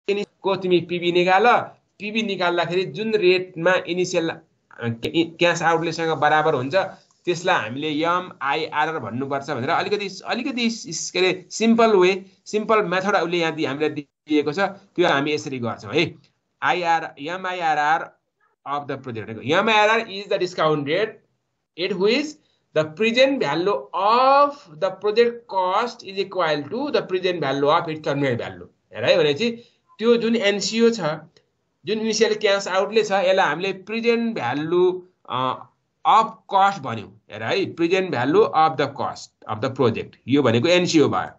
को तिमी पिबी निकाल, पिबी निकाल्दाखेरि जुन रेटमा इनिसियल क्यास आउटलेसँग बराबर हुन्छ त्यसलाई हामीले एमआइआरआर भन्नुपर्छ भनेर अलिकति के अरे सिम्पल मेथड उसले यहाँ हामीलाई दिएको छ, त्यो हामी यसरी गर्छौँ है। एमआइआरआर अफ द प्रोजेक्ट भनेको MIRR is the discount rate at which the present value of the project cost is equal to the present value of its terminal value. हेर है, भनेपछि त्यो जुन एनसिओ छ, जुन इनिसियल क्यास आउटले छ, यसलाई हामीले प्रेजेन्ट भ्यालु अफ कस्ट भन्यौँ। हेर है, present value of the cost of the project, यो भनेको एनसिओ भयो।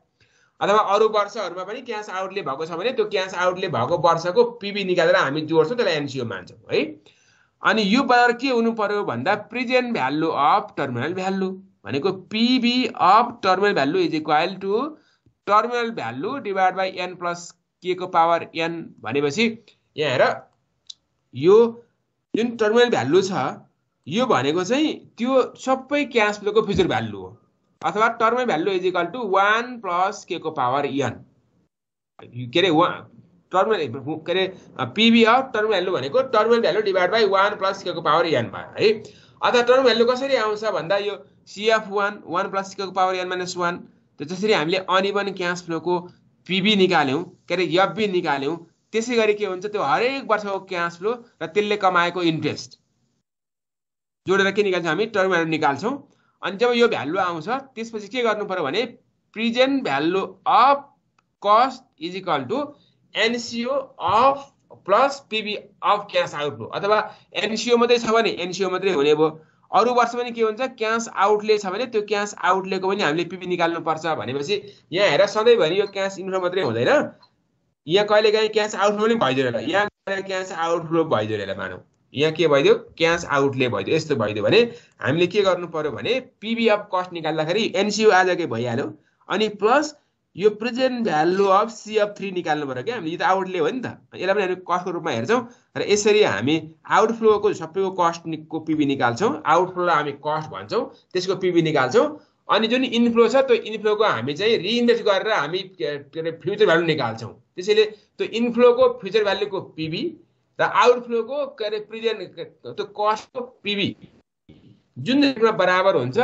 अथवा अरू वर्षहरूमा पनि क्यास आउटले भएको छ भने त्यो क्यास आउटले भएको वर्षको पिबी निकालेर हामी जोड्छौँ, त्यसलाई एनसिओ मान्छौँ है। अनि यो बराबर के हुनु पर्यो भन्दा present value of terminal value भनेको PV of terminal value is equal to terminal value divide by N plus के को पावर एन। भनेपछि यहाँ हेर, यो जुन टर्मिनल भ्यालु छ यो भनेको चाहिँ त्यो सबै क्यास फ्लोको फ्युचर भ्यालु हो, अथवा terminal value is equal to 1 plus के को पावर एन के अरे टर्मिनल के अरे पिबी अफ टर्मिनल भ्यालु भनेको terminal value divide by 1 plus के को पावर एन भयो है। अथवा टर्मिनल भ्यालु कसरी आउँछ भन्दा यो सिएफ1 1 प्लस के को पावर एन माइनस 1, त जसरी हामीले अनइभन क्यास फ्लोको पिबी निकाल्यौँ के अरे एफबी निकाल्यौँ, त्यसै गरी के हुन्छ त्यो हरेक वर्षको क्यास फ्लो र त्यसले कमाएको इन्ट्रेस्ट जोडेर के निकाल्छौँ हामी, टर्मिनल भ्यालु निकाल्छौँ। अनि जब यो भ्यालु आउँछ त्यसपछि के गर्नु पर्यो भने present value of cost is equal to NCO of plus PV of cash outflow, अथवा एनसिओ मात्रै छ भने एनसिओ मात्रै हुने भयो। अरू वर्ष पनि के हुन्छ, क्यास आउटले छ भने त्यो क्यास आउटलेको पनि हामीले पिबी निकाल्नुपर्छ। भनेपछि यहाँ हेर, सधैँभरि यो क्यास इन्फ्लो मात्रै हुँदैन, यहाँ कहिलेकाहीँ क्यास आउटफ्लो पनि भइदियो होला। यहाँ क्यास आउटफ्लो भइदियो होला, मानौँ यहाँ के भइदियो, क्यास आउटले भइदियो, यस्तो भइदियो भने हामीले के गर्नु पर्यो भने पिबी अफ कस्ट निकाल्दाखेरि एनसिओ आजकै भइहाल्यो, अनि प्लस यो प्रेजेन्ट भ्यालु अफ सिएफ3 निकाल्नु पर्यो क्या हामीले। यो त आउटले हो नि त, यसलाई पनि हामी कस्टको रूपमा हेर्छौँ र यसरी हामी आउटफ्लोको सबैको कस्टको पिबी निकाल्छौँ। आउटफ्लोलाई हामी कस्ट भन्छौँ, त्यसको पिबी निकाल्छौँ। अनि जुन इनफ्लो छ त्यो इनफ्लोको हामी चाहिँ रिइन्भेस्ट गरेर हामी के अरे फ्युचर भ्यालु निकाल्छौँ। त्यसैले त्यो इनफ्लोको फ्युचर भ्यालुको पिबी र आउटफ्लोको के अरे प्रेजेन्ट त्यो कस्टको पिबी जुन रेटमा बराबर हुन्छ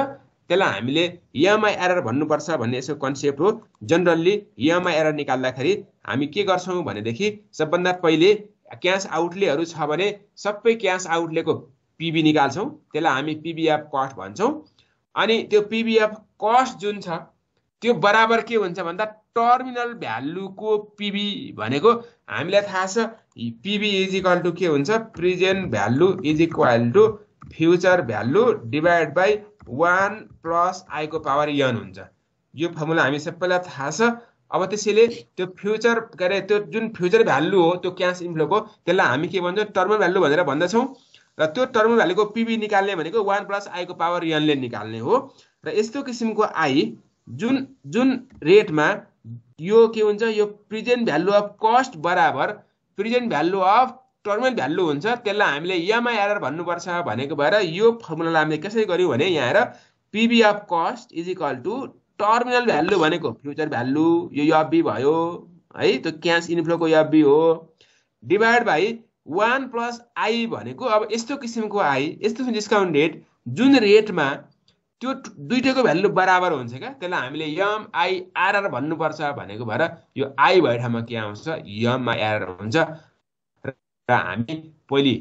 त्यसलाई हामीले एमआइआरआर भन्नुपर्छ भन्ने यसको कन्सेप्ट हो। जनरली एमआइआरआर निकाल्दाखेरि हामी के गर्छौँ भनेदेखि सबभन्दा पहिले क्यास आउटलेहरू छ भने सबै क्यास आउटलेको पिबी निकाल्छौँ, त्यसलाई हामी पिबीएफ कस्ट भन्छौँ। अनि त्यो पिबीएफ कस्ट जुन छ त्यो बराबर के हुन्छ भन्दा टर्मिनल भ्यालुको पिबी भनेको हामीलाई थाहा छ, PV is equal to k हुन्छ, present value is equal to future value divide by 1 plus i को पावर एन हुन्छ। यो फर्मुला हामी सबैलाई थाहा छ। अब त्यसैले त्यो फ्युचर के अरे त्यो जुन फ्युचर भ्यालु हो त्यो क्यास इन्फ्लोको, त्यसलाई हामी के भन्छौँ, टर्मिनल भ्यालु भनेर भन्दछौँ। र त्यो टर्मिनल भ्यालुको पिबी निकाल्ने भनेको 1 प्लस आई को पावर एनले निकाल्ने हो। र यस्तो किसिमको आई जुन रेटमा यो के हुन्छ, यो प्रेजेन्ट भ्यालु अफ कस्ट बराबर present value of terminal value हुन्छ, त्यसलाई हामीले एमआइआरआर भन्नुपर्छ भनेको भएर यो फर्मुलालाई हामीले कसरी गर्यौँ भने यहाँ हेर, PV of cost is equal to terminal value भनेको फ्युचर भ्यालु, यो एफबी भयो है, त्यो क्यास इन्फ्लोको एफबी हो, डिभाइड बाई 1 प्लस आई भनेको अब यस्तो किसिमको आई, यस्तो डिस्काउन्ट रेट जुन रेटमा त्यो दुईटैको भ्यालु बराबर हुन्छ क्या, त्यसलाई हामीले एमआइआरआर भन्नुपर्छ भनेको भएर यो आई भएको ठाउँमा के आउँछ, एमआइआरआर हुन्छ। र हामी पहिले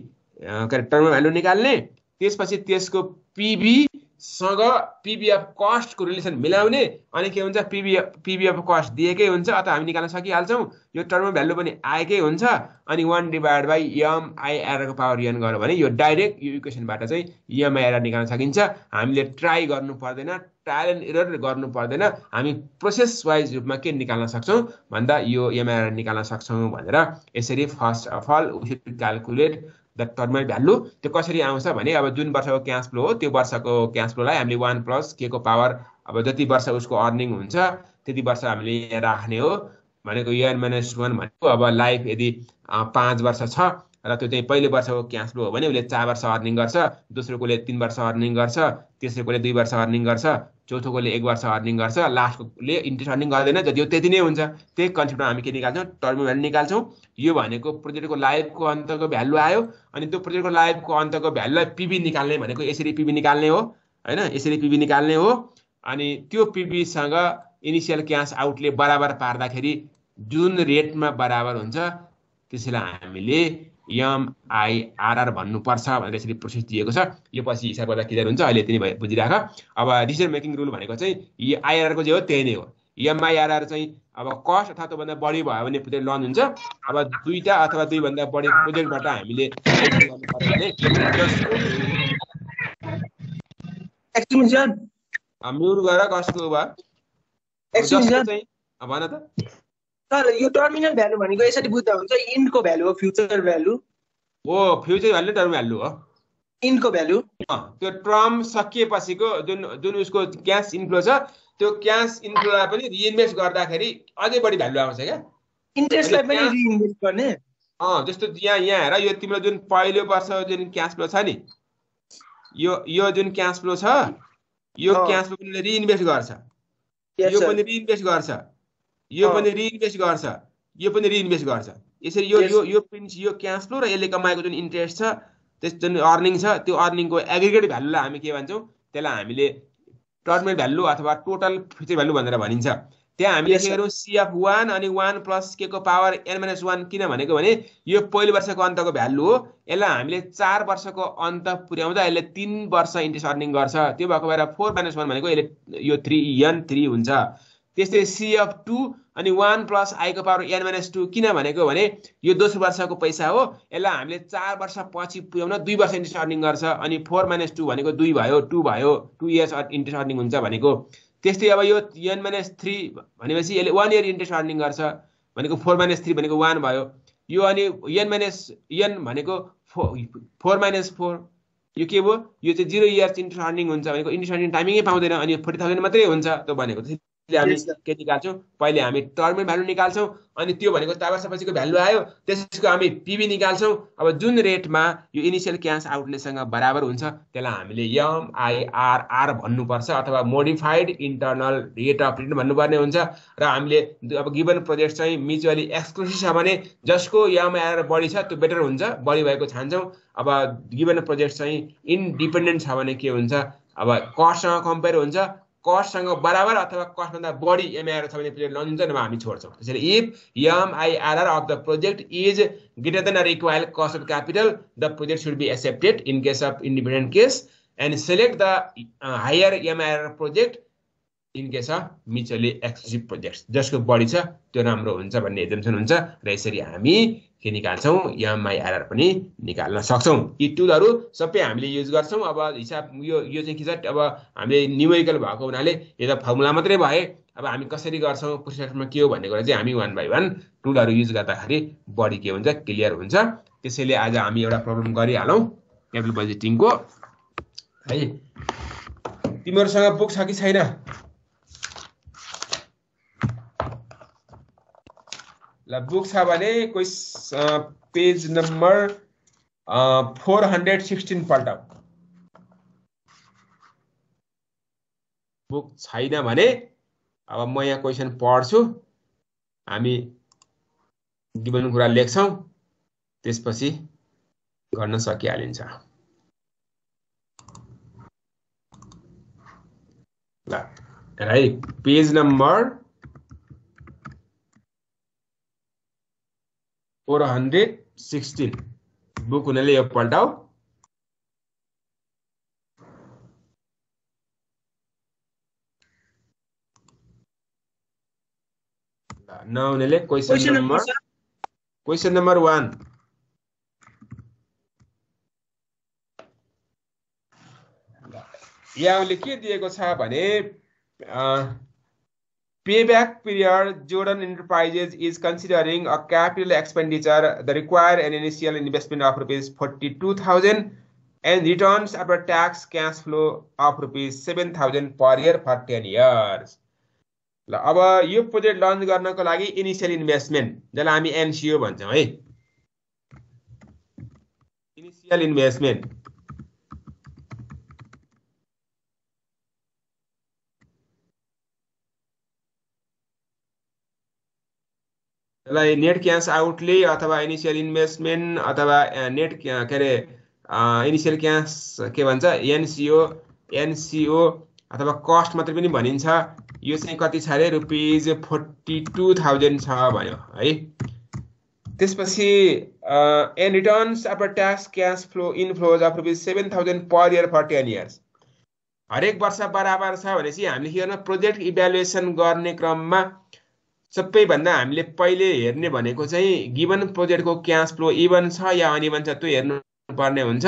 टर्मिनल भ्यालु निकाल्ने, त्यसपछि त्यसको पिबीसँग पिबीएफ कस्टको रिलेसन मिलाउने, अनि के हुन्छ पिबीएफ कस्ट दिएकै हुन्छ अथवा हामी निकाल्न सकिहाल्छौँ, यो टर्मिनल भ्यालु पनि आएकै हुन्छ। अनि 1 डिभाइड बाई एमआइआरआर को पावर एन गर्यो भने यो डाइरेक्ट यो इक्वेसनबाट चाहिँ एमआइआरआर निकाल्न सकिन्छ। हामीले ट्राई गर्नु पर्दैन, ट्रायल एन्ड एरर गर्नु पर्दैन, हामी प्रोसेस वाइज रूपमा के निकाल्न सक्छौँ भन्दा यो एमआइआरआर निकाल्न सक्छौँ भनेर यसरी first of all we should calculate the terminal value. त्यो कसरी आउँछ भने अब जुन वर्षको क्यास फ्लो हो त्यो वर्षको क्यास फ्लोलाई हामीले 1 प्लस के को पावर, अब जति वर्ष उसको अर्निङ हुन्छ त्यति वर्ष हामीले यहाँ राख्ने हो भनेको एन माइनस 1 भनेको अब लाइफ यदि 5 वर्ष छ र त्यो चाहिँ पहिलो वर्षको क्यास फ्लो हो भने उसले 4 वर्ष अर्निङ गर्छ, दोस्रोकोले 3 वर्ष अर्निङ गर्छ, तेस्रोकोले 2 वर्ष अर्निङ गर्छ, चौथोकोले 1 वर्ष अर्निङ गर्छ, लास्टकोले इन्ट्रेस्ट अर्निङ गर्दैन। जति हो त्यति नै हुन्छ। त्यही कन्सेप्टमा हामी के निकाल्छौँ, टर्मिनल भ्यालु निकाल्छौँ। यो भनेको प्रोजेक्टको लाइफको अन्तको भ्यालु आयो, अनि त्यो प्रोजेक्टको लाइफको अन्तको भ्यालुलाई पिबी निकाल्ने भनेको यसरी पिबी निकाल्ने हो हैन, यसरी पिबी निकाल्ने हो। अनि त्यो पिबीसँग इनिसियल क्यास आउटले बराबर पार्दाखेरि जुन रेटमा बराबर हुन्छ त्यसैलाई हामीले एमआइआरआर भन्नुपर्छ भनेर यसरी प्रोसेस दिएको छ। यो पछि हिसाब गर्दा क्लियर हुन्छ। अहिले त्यति बुझिराख। अब डिसिजन मेकिङ रुल भनेको चाहिँ यो आइआरआर को जे हो त्यही नै हो। एमआइआरआर चाहिँ अब कस्ट अथवा त्योभन्दा बढी भयो भने प्रोजेक्ट लन्च हुन्छ। अब दुईटा अथवा दुईभन्दा बढी प्रोजेक्टबाट हामीले म्युट गरेर कसको भयो भन त। सर यो टर्मिनल भ्यालु भनेको यसरी बुझ्दा हुन्छ, इन्डको भ्यालु हो, फ्युचर भ्यालु हो। फ्युचर भ्यालु टर्म भ्यालु हो, इन्डको भ्यालु। त्यो टर्म सकिएपछिको जुन उसको क्याश इन्फ्लो छ, त्यो क्याश इन्फ्लोलाई पनि रिइन्भेस्ट गर्दाखेरि अझै बढी भ्यालु आउँछ क्या। इन्ट्रेस्टलाई पनि रिइन्भेस्ट गर्ने। जस्तो यहाँ हेर, यो तिम्रो जुन पहिलो वर्ष जुन क्याश फ्लो छ नि, यो जुन क्याश फ्लो छ, यो क्याश फ्लो पनि रिइन्भेस्ट गर्छ, यो पनि रिइन्भेस्ट गर्छ, यो पनि रिइन्भेस्ट गर्छ, यो पनि रिइन्भेस्ट गर्छ। यसरी यो क्याश फ्लो र यसले कमाएको जुन इन्ट्रेस्ट छ, त्यस जुन अर्निङ छ, त्यो अर्निङको एग्रिगेट भ्यालुलाई हामी के भन्छौँ, त्यसलाई हामीले टर्मिनल भ्यालु अथवा टोटल फ्युचर भ्यालु भनेर भनिन्छ। त्यहाँ हामीले के गरौँ, CF1 अनि 1 प्लस के को पावर n-1 किन भनेको भने यो पहिलो वर्षको अन्तको भ्यालु हो। यसलाई हामीले 4 वर्षको अन्त पुर्याउँदा यसले 3 वर्ष इन्ट्रेस्ट अर्निङ गर्छ। त्यो भएको भएर 4-1 भनेको यसले यो 3n3 हुन्छ। त्यस्तै CF2 अनि 1 प्लस I को पावर n-2 किन भनेको भने यो दोस्रो वर्षको पैसा हो। यसलाई हामीले 4 वर्ष पछि पुर्याउन 2 वर्ष इन्ट्रेस्ट अर्निङ गर्छ। अनि 4-2 भनेको 2 भयो, 2 भयो, 2 इयर्स इन्ट्रेस्ट अर्निङ हुन्छ भनेको। त्यस्तै अब यो n-3 भनेपछि यसले 1 इयर इन्ट्रेस्ट अर्निङ गर्छ भनेको 4-3 भनेको 1 भयो। यो अनि n भनेको 4-4 यो के भयो, यो चाहिँ 0 इयर्स इन्ट्रेस्ट अर्निङ हुन्छ भनेको इन्ट्रेस्ट अर्निङ टाइमिङै पाउँदैन, अनि 40,000 मात्रै हुन्छ त्यो भनेको। हामी के निकाल्छौँ, पहिले हामी टर्मिनल भ्यालु निकाल्छौँ, अनि त्यो भनेको 4 वर्षपछिको भ्यालु आयो, त्यसको हामी पिबी निकाल्छौँ। अब जुन रेटमा यो इनिसियल क्यास आउटलेसँग बराबर हुन्छ त्यसलाई हामीले एमआइआरआर भन्नुपर्छ अथवा modified internal rate of return भन्नुपर्ने हुन्छ। र हामीले अब गिभन प्रोजेक्ट चाहिँ म्युचुअली एक्सक्लुसिभ छ भने जसको एमआइआरआर बढी छ त्यो बेटर हुन्छ, बढी भएको छान्छौँ। अब गिभन प्रोजेक्ट चाहिँ इन्डिपेन्डेन्ट छ भने के हुन्छ, अब कस्टसँग कम्पेयर हुन्छ, कस्टसँग बराबर अथवा कस्टभन्दा बढी एमआइआर छ भने प्रोजेक्ट लन्च हुन्छ, नभए हामी छोड्छौँ। त्यसैले if MIRR of the project is greater than required cost of capital the project should be accepted in case of independent case and select the higher MIR project in case of mutually exclusive project. जसको बढी छ त्यो राम्रो हुन्छ भन्ने assumption हुन्छ। र यसरी हामी के निकाल्छौँ, एमआइआरआर पनि निकाल्न सक्छौँ। यी टुलहरू सबै हामीले युज गर्छौँ। अब हिसाब यो चाहिँ के छ, अब हामीले न्युमेरिकल भएको हुनाले यो त फर्मुला मात्रै भए, अब हामी कसरी गर्छौँ, प्रोसेसमा के हो भन्ने कुरा चाहिँ हामी 1 बाई 1 टुलहरू युज गर्दाखेरि बढी के हुन्छ, क्लियर हुन्छ। त्यसैले आज हामी एउटा प्रब्लम गरिहालौँ टेबल बजेटिङको है। तिमीहरूसँग बुक छ कि छैन? ल बुक छ भने कोही पेज नम्बर 416 पल्टाऊ। बुक छैन भने अब म यहाँ क्वेसन पढ्छु, हामी गिभन कुरा लेख्छौँ, त्यसपछि गर्न सकिहालिन्छ। ल है, पेज नम्बर 416 बुक हुनाले यो पल्टाऊ। नहुनेले क्वेसन नम्बर 1 यहाँले के दिएको छ भने payback period Jordan Enterprises is considering a capital expenditure that require an initial investment of rupees 42,000 and returns after tax cash flow of rupees 7,000 per year for 10 years. ल अब यो प्रोजेक्ट लन्च गर्नको लागि इनिशियल इन्भेस्टमेन्ट जसलाई हामी एनसिओ भन्छौँ है, initial investment यसलाई नेट क्यास आउटले अथवा इनिसियल इन्भेस्टमेन्ट अथवा नेट के अरे इनिसियल क्यास के भन्छ एनसिओ अथवा कस्ट मात्रै पनि भनिन्छ। यो चाहिँ कति छ अरे रुपिज 42,000 छ भन्यो है। त्यसपछि and returns after tax cash flow inflows of rupees 7,000 per year for 10 years. हरेक वर्ष बराबर छ भनेपछि हामीले के गर्नु प्रोजेक्ट इभ्यालुएसन गर्ने क्रममा सबैभन्दा हामीले पहिले हेर्ने भनेको चाहिँ गिभन प्रोजेक्टको क्यास फ्लो इभन छ या अनइभन छ त्यो हेर्नु पर्ने हुन्छ।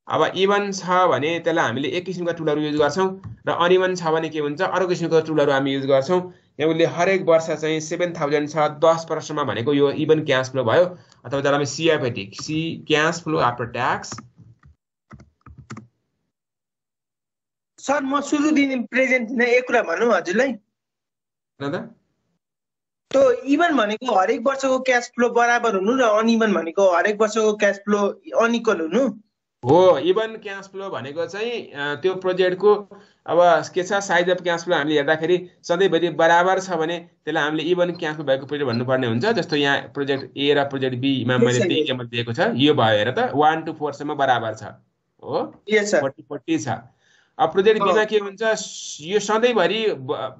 अब इभन छ भने त्यसलाई हामीले एक किसिमका टुलहरू युज गर्छौँ र अनइभन छ भने के हुन्छ अर्को किसिमको टुलहरू हामी युज गर्छौँ। यहाँ उसले हरेक वर्ष चाहिँ 7,000 छ 10 वर्षमा भनेको यो इभन क्यास फ्लो भयो अथवा जसलाई हामी CFAT cash flow after tax. Sir म सुरु दिन प्रेजेन्ट दिन एक कुरा भनौँ हजुरलाई तो इभन भनेको हरेक वर्षको क्यास फ्लो बराबर हुनु र अनइभन भनेको हरेक वर्षको क्यास फ्लो अनइक्वल हुनु हो। इभन क्यास फ्लो भनेको चाहिँ त्यो प्रोजेक्टको अब के छ साइज अफ क्यास फ्लो हामीले हेर्दाखेरि सधैँभरि बराबर छ भने त्यसलाई हामीले इभन क्यास फ्लो भएको प्रोजेक्ट भन्नुपर्ने हुन्छ। जस्तो यहाँ प्रोजेक्ट ए र प्रोजेक्ट बीमा मैले त्यही टेबल दिएको छ यो भयो हेर त 1 to 4 सम्म बराबर छ हो 40 छ। अब प्रोजेक्ट बीमा के हुन्छ यो सधैँभरि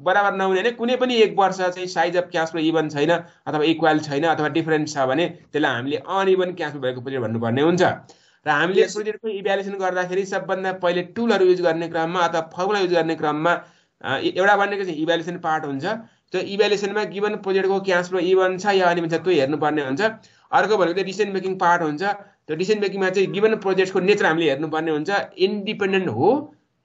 बराबर नहुने होइन कुनै पनि एक वर्ष चाहिँ size of cash flow even छैन अथवा इक्वल छैन अथवा डिफरेन्ट छ भने त्यसलाई हामीले अनइभन क्यास फ्लो भएको प्रोजेक्ट भन्नुपर्ने हुन्छ। र हामीले प्रोजेक्टको इभ्यालुएसन गर्दाखेरि सबभन्दा पहिले टुलहरू युज गर्ने क्रममा अथवा फर्मुला युज गर्ने क्रममा एउटा भनेको चाहिँ इभ्यालुएसन पार्ट हुन्छ। त्यो इभ्यालुएसनमा गिभन प्रोजेक्टको क्यास फ्लो इभन छ या अनइभन छ त्यो हेर्नुपर्ने हुन्छ। अर्को भनेको चाहिँ डिसिजन मेकिङ पार्ट हुन्छ। त्यो डिसिजन मेकिङमा चाहिँ गिभन प्रोजेक्टको नेचर हामीले हेर्नुपर्ने हुन्छ इन्डिपेन्डेन्ट हो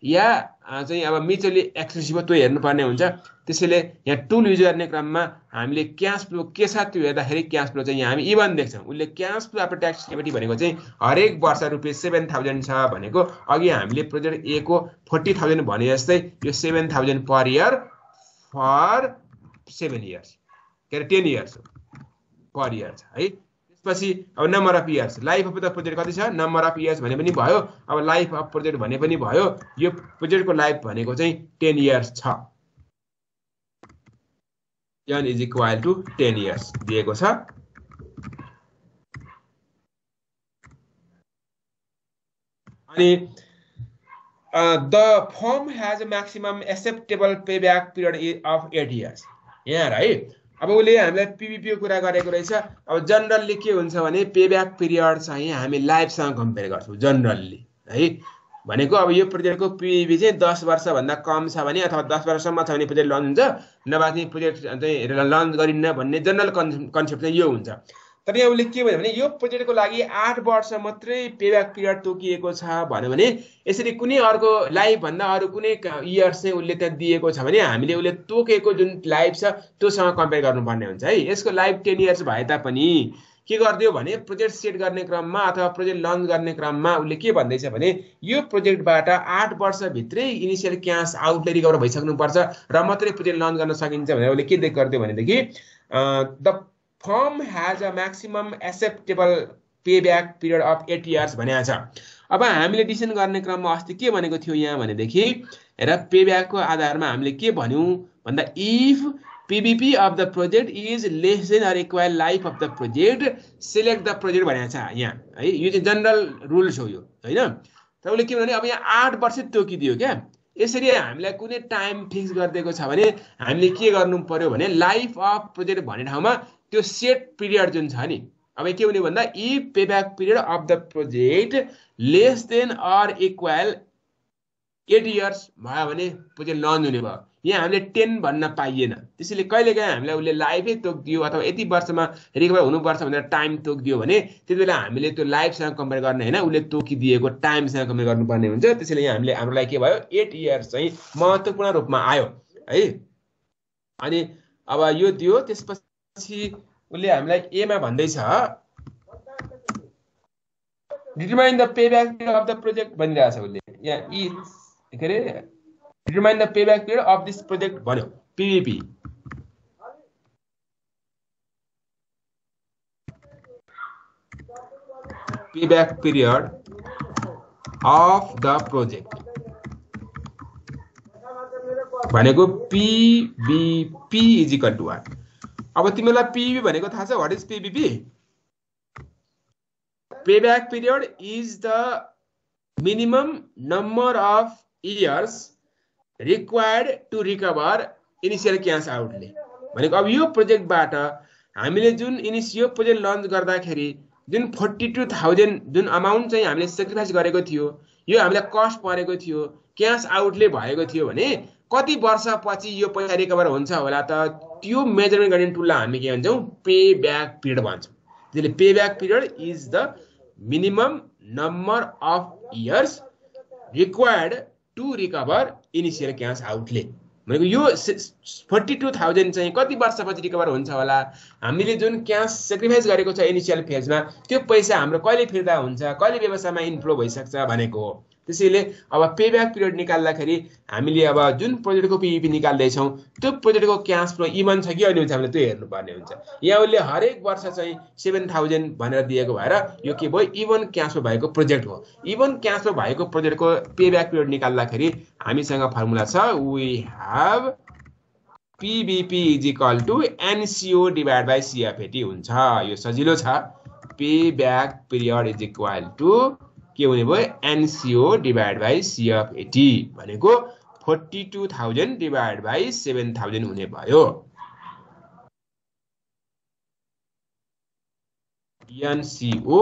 या चाहिँ अब म्युचुअली एक्सक्लुसिभ हो त्यो हेर्नुपर्ने हुन्छ। त्यसैले यहाँ टुल युज गर्ने क्रममा हामीले क्यास फ्लो के छ त्यो हेर्दाखेरि क्यास फ्लो चाहिँ यहाँ हामी इभन देख्छौँ। उसले cash flow after tax activity भनेको चाहिँ हरेक वर्ष रुपियाँ 7,000 छ भनेको अघि हामीले प्रोजेक्ट ए को 40,000 भने जस्तै यो 7,000 पर इयर फर 7 इयर्स के अरे 10 इयर्स पर इयर छ है। त्यसपछि अब number of years life of the project कति छ नम्बर अफ इयर्स भने पनि भयो। अब लाइफ अफ प्रोजेक्ट भने पनि भयो। यो प्रोजेक्टको लाइफ भनेको चाहिँ 10 इयर्स छ। n is equal to 10 years दिएको छ। अनि the firm has a maximum acceptable payback period of 8 years यहाँ है। अब उसले हामीलाई पीवीपी को कुरा गरेको रहेछ। अब जनरली के हुन्छ भने पेब्याक पिरियड चाहिँ हामी लाइफसँग कम्पेयर गर्छौँ जनरली है। भनेको अब यो प्रोजेक्टको पीवी चाहिँ 10 वर्षभन्दा कम छ भने अथवा 10 वर्षसम्म छ भने प्रोजेक्ट लन्च हुन्छ नभए चाहिँ प्रोजेक्ट चाहिँ लन्च गरिन्न भन्ने जनरल कन्सेप्ट चाहिँ यो हुन्छ। तर यहाँ उसले के भन्यो भने यो प्रोजेक्टको लागि 8 वर्ष मात्रै पेब्याक पिरियड तोकिएको छ भन्यो भने यसरी कुनै अर्को लाइफ भन्दा अरू कुनै इयर्स चाहिँ उसले त्यहाँ दिएको छ भने हामीले उसले तोकेको जुन लाइफ छ त्योसँग कम्पेयर गर्नुपर्ने हुन्छ है। यसको लाइफ 10 इयर्स भए तापनि के गरिदियो भने प्रोजेक्ट सेट गर्ने क्रममा अथवा प्रोजेक्ट लन्च गर्ने क्रममा उसले के भन्दैछ भने यो प्रोजेक्टबाट 8 वर्षभित्रै इनिसियल क्यास आउटले रिकभर भइसक्नुपर्छ र मात्रै प्रोजेक्ट लन्च गर्न सकिन्छ भनेर उसले के गरिदियो भनेदेखि the form has a maximum acceptable payback period of 8 years भनेको छ। अब हामीले डिसिजन गर्ने क्रममा अस्ति के भनेको थियो यहाँ भनेदेखि र पेब्याकको आधारमा हामीले के भन्यौँ भन्दा if PBP of the project is less than or equal life of the project select the project भनेको छ यहाँ है। यो चाहिँ जनरल रुल्स हो यो हैन। तर उसले के भन्यो अब यहाँ 8 वर्ष तोकिदियो क्या। यसरी हामीलाई कुनै टाइम फिक्स गरिदिएको छ भने हामीले के गर्नु पर्यो भने लाइफ अफ प्रोजेक्ट भन्ने ठाउँमा त्यो सेट पिरियड जुन छ नि अब के हुने भन्दा if payback period of the project less than or equal 8 years भयो भने प्रोजेक्ट लन्च हुने भयो। यहाँ हामीले 10 भन्न पाइएन। त्यसैले कहिलेकाहीँ हामीलाई उसले लाइफै तोकिदियो अथवा यति वर्षमा रिकभर हुनुपर्छ भनेर टाइम तोकिदियो भने त्यति बेला हामीले त्यो लाइफसँग कम्पेयर गर्ने होइन उसले तोकिदिएको टाइमसँग कम्पेयर गर्नुपर्ने हुन्छ। त्यसैले यहाँ हामीले हाम्रो लागि के भयो 8 इयर्स चाहिँ महत्त्वपूर्ण रूपमा आयो है। अनि अब यो दियो त्यसपछि उसले हामीलाई एमा भन्दैछ determine the payback period of the project भनिरहेछ उसले यहाँ इ के अरे determine the payback period of this project भन्यो PVP. payback period of the project भनेको PBP is equal to what? अब तिमीलाई PBP भनेको थाहा छ? What is PBP? Payback period is the minimum number of years required to recover initial cash outlay. भनेको अब यो प्रोजेक्टबाट हामीले जुन यो प्रोजेक्ट लन्च गर्दाखेरि जुन 42,000 जुन अमाउन्ट चाहिँ हामीले सेक्रिफाइस गरेको थियो, यो हामीलाई कस्ट परेको थियो, क्याश आउटले भएको थियो भने कति वर्षपछि यो पैसा रिकभर हुन्छ होला त? त्यो मेजरमेन्ट गर्ने टुललाई हामी के भन्छौँ? पे ब्याक पिरियड भन्छौँ। त्यसले pay back period is the minimum number of years required to recover initial cash outlay. भनेको यो 42,000 चाहिँ कति वर्षपछि रिकभर हुन्छ होला? हामीले जुन क्याश सेक्रिफाइस गरेको छ इनिसियल फेजमा, त्यो पैसा हाम्रो कहिले फिर्ता हुन्छ, कहिले व्यवसायमा इन्फ्लो भइसक्छ भनेको हो। त्यसैले अब पेब्याक पिरियड निकाल्दाखेरि हामीले अब जुन प्रोजेक्टको पीईपी निकाल्दैछौँ त्यो प्रोजेक्टको क्याश फ्लो इभन छ कि अनि हुन्छ हामीले त्यो हेर्नुपर्ने हुन्छ। यहाँ उसले हरेक वर्ष चाहिँ 7,000 भनेर दिएको भएर यो के भयो? इभन क्याश फ्लो भएको प्रोजेक्ट हो। इभन क्याश फ्लो भएको प्रोजेक्टको पेब्याक पिरियड निकाल्दाखेरि हामीसँग फर्मुला छ, we have PBP is equal to NCO divide by CFAT हुन्छ। यो सजिलो छ। Payback period is equal to के हुने भयो? एनसीओ डिभाइड बाई सीएफएटी भनेको 42,000 डिभाइड बाई 7,000 हुने भयो। NCO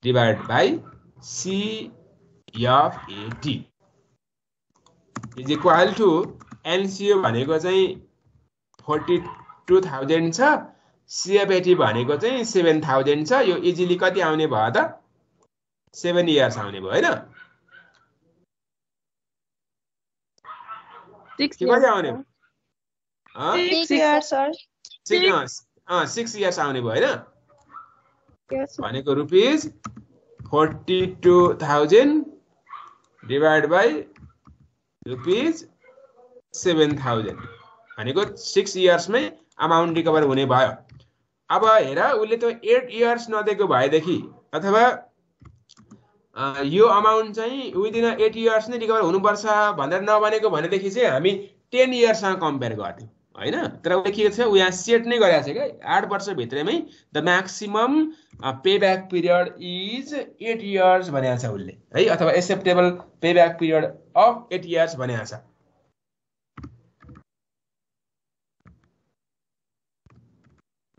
divide by CFAT is equal to NCO भनेको चाहिँ 42,000 छ, सीएफएटी भनेको चाहिँ 7,000 छ। यो इजिली कति आउने भयो त? 7 इयर्स आउने भयो हैन? 6 आउने? 6 इयर्स सर। 6 इयर्स आउने भयो हैन? भनेको रुपीज 42,000 डिभाइड बाई रुपीज 7,000 भनेको 6 इयर्समै अमाउन्ट रिकभर हुने भयो। अब हेर, उसले त 8 इयर्स नदिएको भएदेखि अथवा यो अमाउन्ट चाहिँ विदिन 8 इयर्स नै रिकभर हुनुपर्छ भनेर नभनेको भनेदेखि चाहिँ हामी 10 इयर्ससँग कम्पेयर गर्थ्यौँ हैन? तर उसले के छ, उ यहाँ सेट नै गरेको छ क्या, 8 वर्षभित्रमै the maximum payback period is 8 years भनेको छ उसले है, अथवा acceptable payback period of 8 years भनेको छ।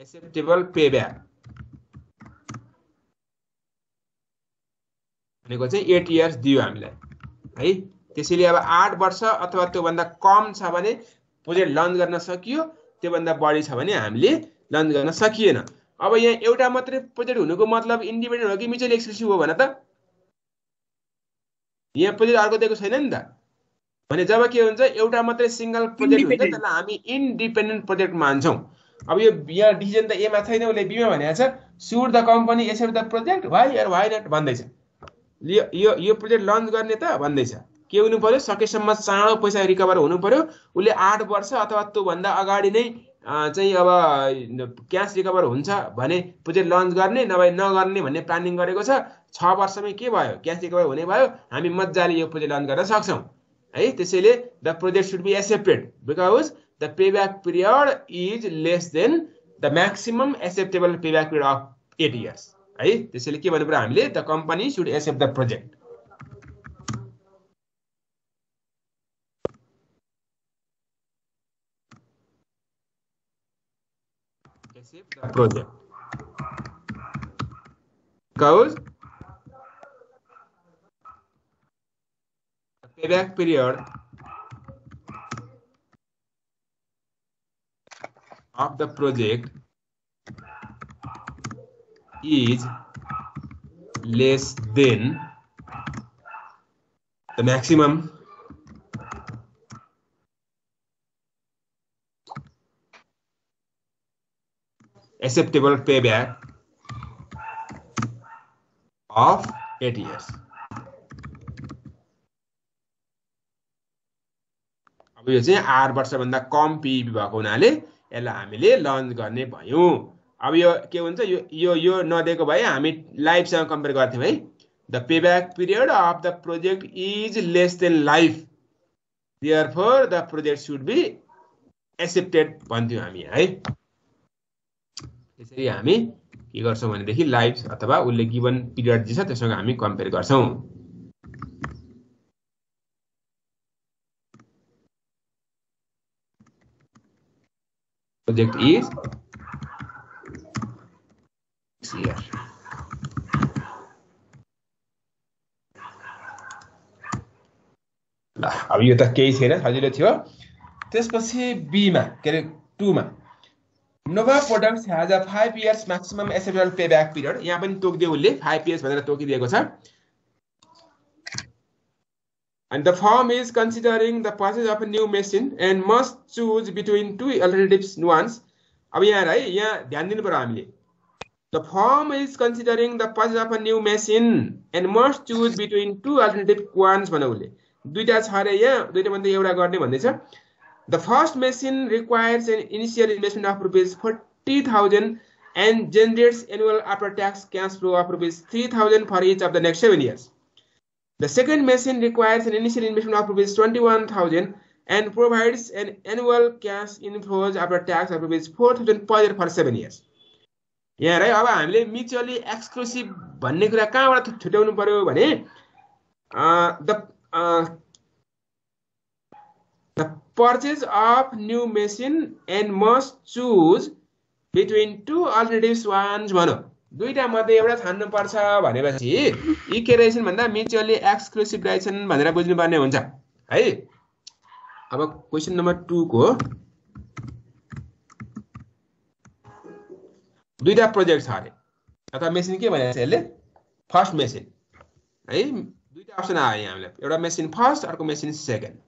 एक्सेप्टेबल पेब्याक भनेको चाहिँ 8 इयर्स दियो हामीलाई है। त्यसैले अब 8 वर्ष अथवा त्योभन्दा कम छ भने प्रोजेक्ट लन्च गर्न सकियो, त्योभन्दा बढी छ भने हामीले लन्च गर्न सकिएन। अब यहाँ एउटा मात्रै प्रोजेक्ट हुनुको मतलब इन्डिपेन्डेन्ट हो कि म्युचुअली एक्सक्लुसिभ हो भन त? यहाँ प्रोजेक्ट अर्को दिएको छैन नि त। भने जब के हुन्छ, एउटा मात्रै सिंगल प्रोजेक्ट हुन्छ त्यसलाई हामी इन्डिपेन्डेन्ट प्रोजेक्ट मान्छौँ। अब यो यहाँ डिसिजन त एमा छैन, उसले बीमा भनेको छ should the company accept the project why or why not भन्दैछ। यो प्रोजेक्ट लन्च गर्ने त भन्दैछ। के हुनु पर्यो? सकेसम्म चाँडो पैसा रिकभर हुनु पर्यो। उसले 8 वर्ष अथवा त्योभन्दा अगाडि नै चाहिँ अब क्यास रिकभर हुन्छ भने प्रोजेक्ट लन्च गर्ने, नभए नगर्ने भन्ने प्लानिङ गरेको छ। 6 वर्षमै के भयो? क्यास रिकभर हुने भयो, हामी मजाले यो प्रोजेक्ट लन्च गर्न सक्छौँ है। त्यसैले the project should be accepted because the payback period is less than the maximum acceptable payback period of 8 years है। त्यसैले के भन्नु पर्यो हामीले? The company should accept the project. Accept the project because the payback period of the project is less than the maximum acceptable payback of 8 years. अब यो चाहिँ 8 वर्षभन्दा कम पीईपी भएको हुनाले यसलाई हामीले लन्च गर्ने भयौँ। अब यो के हुन्छ यो नदिएको भए हामी लाइफसँग कम्पेयर गर्थ्यौँ है the payback period of the project is less than life therefore the project should be accepted भन्थ्यौँ हामी है त्यसरी हामी के गर्छौँ भनेदेखि लाइफ अथवा उसले गिभन पिरियड जे छ त्यससँग हामी कम्पेयर गर्छौँ प्रोजेक्ट इज here ल अब यो त केही छैन सजिलो थियो त्यसपछि बी मा के रे 2 मा Nova products has a 5 years maximum acceptable payback period यहाँ पनि तोकिदियो उले 5 years भनेर तोकिदिएको छ and the firm is considering the purchase of a new machine and must choose between two alternatives once अब यहाँ है यहाँ ध्यान दिनु पर्यो हामीले The firm is considering the purchase of a new machine and must choose between two alternative ones भन्नु उले दुईटा छ रे यहाँ दुईटा मध्ये एउटा गर्ने भन्दै छ The first machine requires an initial investment of rupees 40,000 and generates annual after tax cash flow of rupees 3,000 for each of the next 7 years. The second machine requires an initial investment of rupees 21,000 and provides an annual cash inflows after tax of rupees 4,000 per year for 7 years. यहाँ है अब हामीले mutually exclusive भन्ने कुरा कहाँबाट छुट्याउनु पर्यो भने the purchase of new machine and must choose between two alternatives ones भनौँ दुईटा मध्ये एउटा छान्नु पर्छ भनेपछि यी के रहेछन् भन्दा म्युचुअली एक्सक्लुसिभ रहेछन् भनेर बुझ्नुपर्ने हुन्छ है अब क्वेशन नम्बर 2 को दुईटा प्रोजेक्ट छ अरे अथवा मेसिन के भनेको छ यसले फर्स्ट मेसिन है दुईटा अप्सन आयो यहाँ हामीलाई एउटा मेसिन फर्स्ट अर्को मेसिन सेकेन्ड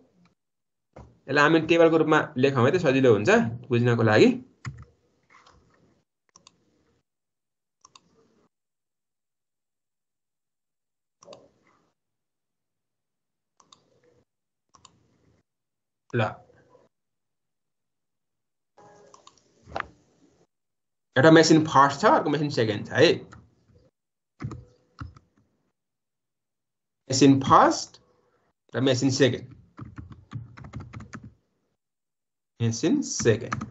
यसलाई हामी टेबलको रूपमा लेखौँ है त सजिलो हुन्छ बुझ्नको लागि ल एउटा मेसिन फर्स्ट छ अर्को मेसिन सेकेन्ड छ है मेसिन फर्स्ट र machine second machine second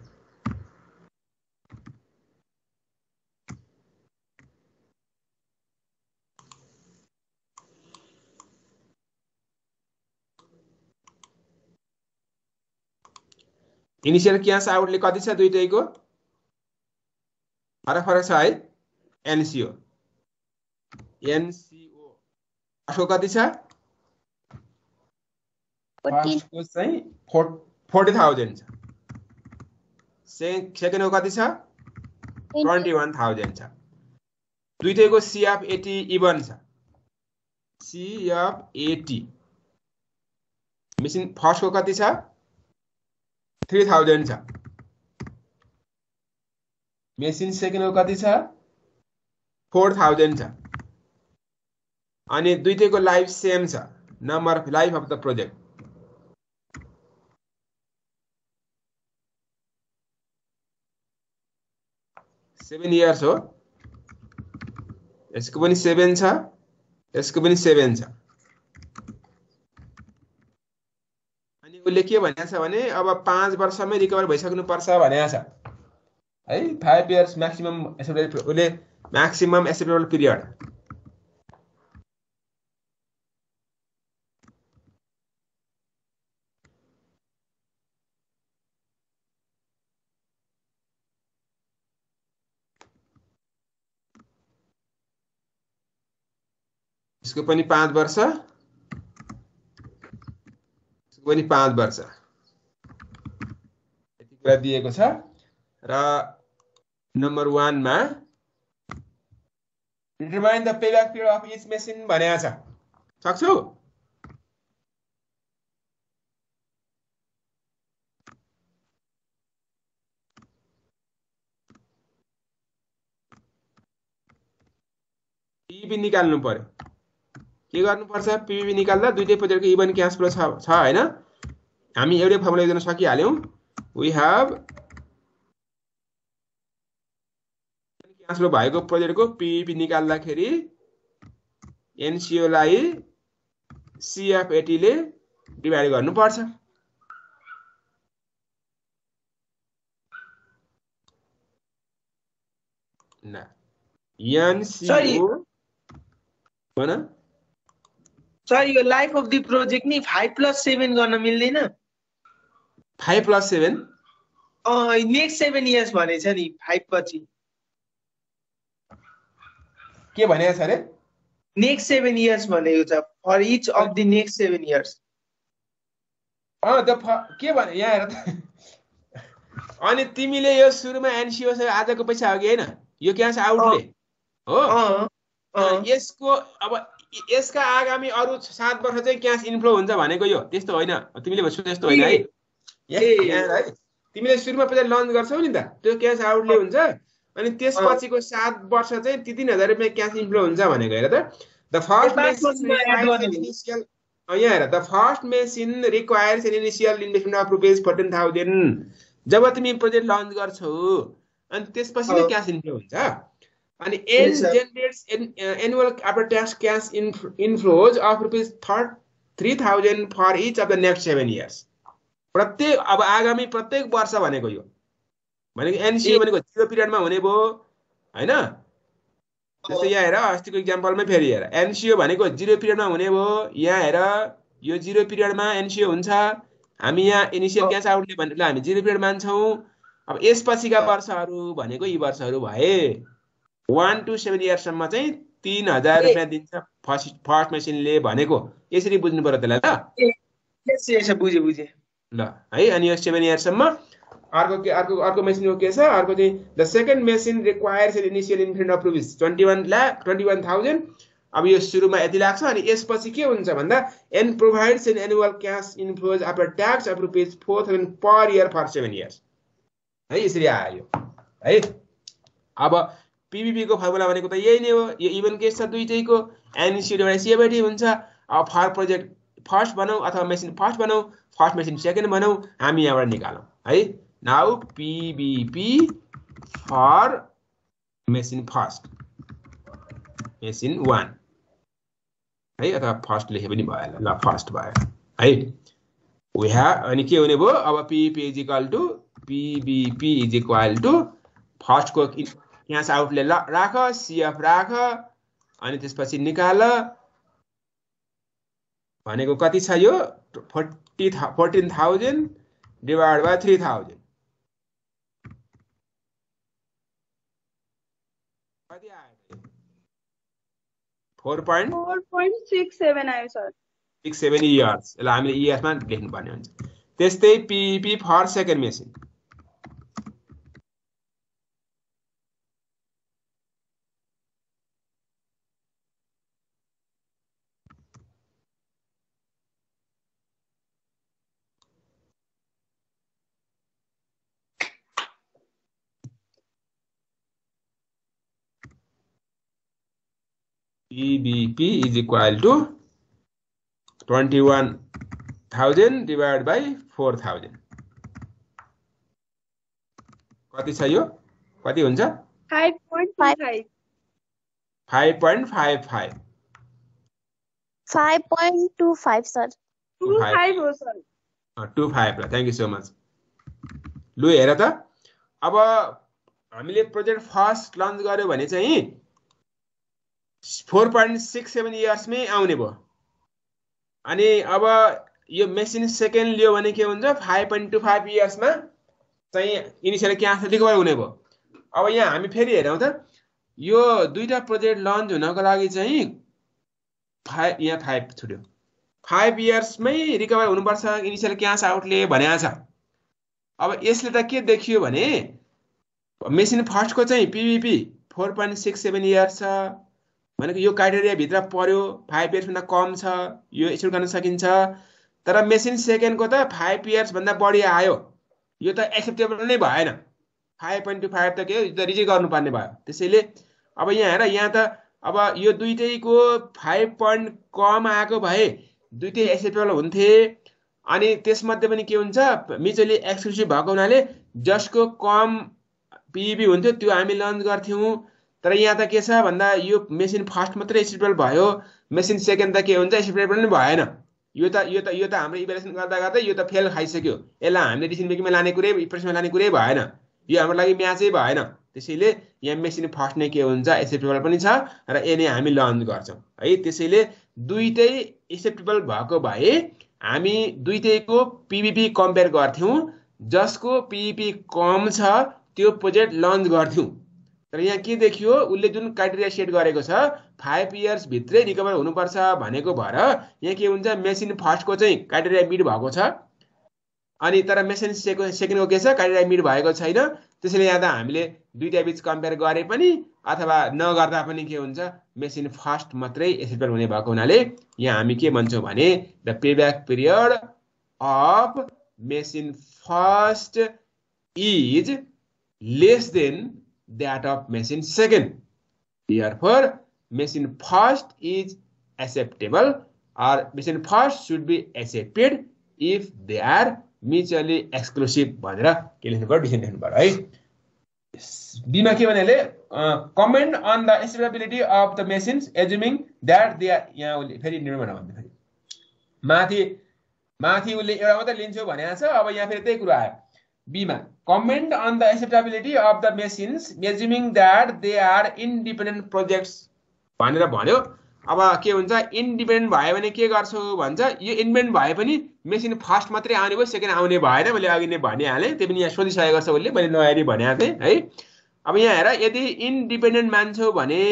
initial cash outlay कति छ दुईटैको फरक छ है एनसीओ फर्स्टको कति छ फर्स्टको चाहिँ 40,000 छ सेकेन्डको कति छ 21,000 छ दुईटैको CF80 इभन छ CF80 मेसिन फर्स्टको कति छ 3,000 छ मेसिन सेकेन्डको कति छ 4,000 छ अनि दुईटैको लाइफ सेम छ number of life of the project seven years हो यसको पनि 7 छ यसको पनि 7 छ अनि उसले के भनेको छ भने अब 5 वर्षमै रिकभर भइसक्नु पर्छ भनेको छ है 5 years maximum acceptable उले maximum acceptable period इसको पनि 5 वर्ष इसको पनि 5 वर्ष यति कुरा दिएको छ र नम्बर 1 मा determine the payback period of each machine भनेको छ सक्छु पीबी निकाल्नु पर्यो के गर्नुपर्छ पीबी निकाल्दा दुईटै प्रोजेक्टको इभन क्याश फ्लो छ हैन हामी एउटै फर्मुला गर्न सकिहाल्यौं वी हैव क्यास फ्लो भएको प्रोजेक्टको पिभी निकाल्दाखेरि एनसिओ लाई CF80 ले डिभाइड गर्नुपर्छ। ल एनसिओ भन सर यो लाइफ अफ द प्रोजेक्ट नि 5+7 गर्न मिल्दैन? 5+7 नेक्स्ट 7 इयर्स भनेछ नि 5 पछि। के भनेको छ अरे? नेक्स्ट 7 इयर्स भनेको छ for each of the next 7 years. के भने यहाँ हेर त। अनि तिमीले यो सुरुमा एनसिओ आजको पैसा हो कि हैन? यो क्यास आउटले हो। यसको अब यसका आगामी अरु 7 वर्ष चाहिँ क्यास इन्फ्लो हुन्छ भनेको यो त्यस्तो होइन। तिमीले सोचे जस्तो होइन है। है तिमीले सुरुमा पैसा लन्च गर्छौ नि त, त्यो क्यास आउटले हुन्छ। अनि त्यसपछिको 7 वर्ष चाहिँ 3,000 रुपैयाँ क्यास इन्फ्लो हुन्छ भनेको हेर त। द फर्स्ट इनिशियल यहाँ हेर, the first machine requires an initial investment of rupees 14,000। जब तिमी प्रोजेक्ट लन्च गर्छौ अनि त्यसपछि नै क्यास इन्फ्लो हुन्छ। अनि and generates annual after tax cash inflows of rupees 3,000 for each of the next 7 years. प्रत्येक अब आगामी प्रत्येक वर्ष भनेको यो भनेको एनसिओ भनेको 0 पिरियडमा हुने भयो हैन? जस्तै यहाँ हेर अस्तिको एक्जाम्पलमै फेरि हेर, एनसिओ भनेको 0 पिरियडमा हुने भयो। यहाँ हेर यो 0 पिरियडमा एनसिओ हुन्छ। हामी यहाँ इनिशियल क्यास आउटले भनेर हामी 0 पिरियड मान्छौँ। अब यसपछिका वर्षहरू भनेको यी वर्षहरू भए 1 to 7 इयर्ससम्म चाहिँ 3,000 रुपैयाँ दिन्छ फर्स्ट मेसिनले भनेको। यसरी बुझ्नु पर्यो त्यसलाई ल। बुझे ल है। अनि यो 7 इयर्ससम्म अर्को मेसिनको के छ? अर्को चाहिँ the second machine requires an initial investment of rupees 21,000। अब यो सुरुमा यति लाग्छ। अनि यसपछि के हुन्छ भन्दा and provides an annual cash inflows after tax of rupees 4,000 per year for 7 years है। यसरी आयो है। अब पिभिपी को फर्मुला भनेको त यही नै हो। यो इभन केस छ दुईटैको। एनसिओ डिभाइडेड CF80 हुन्छ। अब फर प्रोजेक्ट फर्स्ट बनाऊ अथवा मेसिन फर्स्ट बनाऊ, फर्स्ट मेसिन सेकेन्ड बनाऊ, हामी यहाँबाट निकालौँ है। Now PVP for machine first, machine 1 है, अथवा फर्स्ट लेखे पनि भयो। ल फर्स्ट भयो है। वी ह्याभ अनि के हुने भयो? अब पिभिपी इज इक्वल टु फर्स्टको क्यास आउटले राख, CF राख, अनि त्यसपछि निकाल भनेको कति छ यो? 14,000 डिवाइड बाई 3,000 कति आयो? 4.67 आयो सर। 67 इयर्स। यसलाई हामीले इयर्समा लेख्नु पर्ने हुन्छ। त्यस्तै PP for second machine PBP is equal to 21,000 divided by 4,000 कति छ यो? कति हुन्छ? 5.55 5.55 5.25 सर। 25 हो सर। 25 ल। Thank you so much. लु हेर त, अब हामीले प्रोजेक्ट फर्स्ट लन्च गर्यो भने चाहिँ 4.67 इयर्समै आउने भयो। अनि अब यो मेसिन सेकेन्ड लियो भने के हुन्छ? 5.25 इयर्समा चाहिँ इनिशियल क्यास रिकभर हुने भयो। अब यहाँ हामी फेरि हेरौँ त, यो दुईटा प्रोजेक्ट लन्च हुनको लागि चाहिँ 5 छुट्यो 5 इयर्समै रिकभर हुनुपर्छ इनिशियल क्यास आउटले भनेको छ। अब यसले त के देखियो भने मेसिन फर्स्टको चाहिँ पिभिपी 4.67 इयर्स छ भनेको यो क्राइटेरिया भित्र पर्यो। 5 इयर्स भन्दा कम छ, यो एक्सेप्ट गर्न सकिन्छ। तर मेसिन सेकेन्डको त 5 इयर्स भन्दा बढी आयो, यो त एक्सेप्टेबल नै भएन। 5.25 त के हो, रिजेक्ट गर्नुपर्ने भयो। त्यसैले अब यहाँ हेर, यहाँ त अब यो दुईटैको 5 पोइन्ट कम आएको भए दुईटै एक्सेप्टेबल हुन्थे। अनि त्यसमध्ये पनि के हुन्छ, म्युचुअली एक्सक्लुसिभ भएको हुनाले जसको कम पिभी हुन्थ्यो त्यो हामी लन्च गर्थ्यौँ। तर यहाँ त के छ भन्दा यो मेसिन फर्स्ट मात्रै एक्सेप्टेबल भयो, मेसिन सेकेन्ड त के हुन्छ एक्सेप्टेबल नै भएन। यो त हाम्रो इभ्यालुएसन गर्दा गर्दै यो त फेल खाइसक्यो। यसलाई हामीले डिसिजन मेकिङमा लाने कुरै प्रश्नमा लाने कुरै भएन, यो हाम्रो लागि म्याचै भएन। त्यसैले यहाँ मेसिन फर्स्ट नै के हुन्छ एक्सेप्टेबल पनि छ र ए नै हामी लन्च गर्छौँ है। त्यसैले दुईटै एक्सेप्टेबल भएको भए हामी दुईटैको पिभिपी कम्पेयर गर्थ्यौँ, जसको पिभिपी कम छ त्यो प्रोजेक्ट लन्च गर्थ्यौँ। तर यहाँ के देखियो, उसले जुन क्राइटेरिया सेट गरेको छ 5 इयर्स भित्रै रिकभर हुनुपर्छ भनेको भएर यहाँ के हुन्छ मेसिन फर्स्टको चाहिँ क्राइटेरिया मिट भएको छ, अनि तर मेसिन सेकेन्डको के छ क्राइटेरिया मिट भएको छैन। त्यसैले यहाँ त हामीले दुईटा बीच कम्पेयर गरे पनि अथवा नगर्दा पनि के हुन्छ मेसिन फर्स्ट मात्रै एक्सेप्टेबल हुने भएको हुनाले यहाँ हामी के भन्छौँ भने the payback period of machine first is less then that of machine second. Therefore, machine first is acceptable or machine first should be accepted if they are mutually exclusive भनेर के लेख्नु पर्यो डिसिजन लेख्नु पर्यो है। बीमा के भन्नाले comment on the acceptability of the machines assuming that they are यहाँ उसले फेरि निर्माण भन्दाखेरि माथि उसले एउटा मात्रै लिन्छु भनेको छ। अब यहाँ फेरि त्यही कुरा आयो बीमा comment on the acceptability of the machines assuming that they are independent projects भनेर भन्यो। अब के हुन्छ इन्डिपेन्डेन्ट भयो भने के गर्छु भन्छ, यो इन्डिपेन्डेन्ट भए पनि मेसिन फर्स्ट मात्रै आउने भयो सेकेन्ड आउने भएन, मैले अघि नै भनिहालेँ। त्यो पनि यहाँ सोधिसकेको छ उसले, मैले नहेरी भनेको थिएँ है। अब यहाँ हेर यदि इन्डिपेन्डेन्ट मान्छौ भने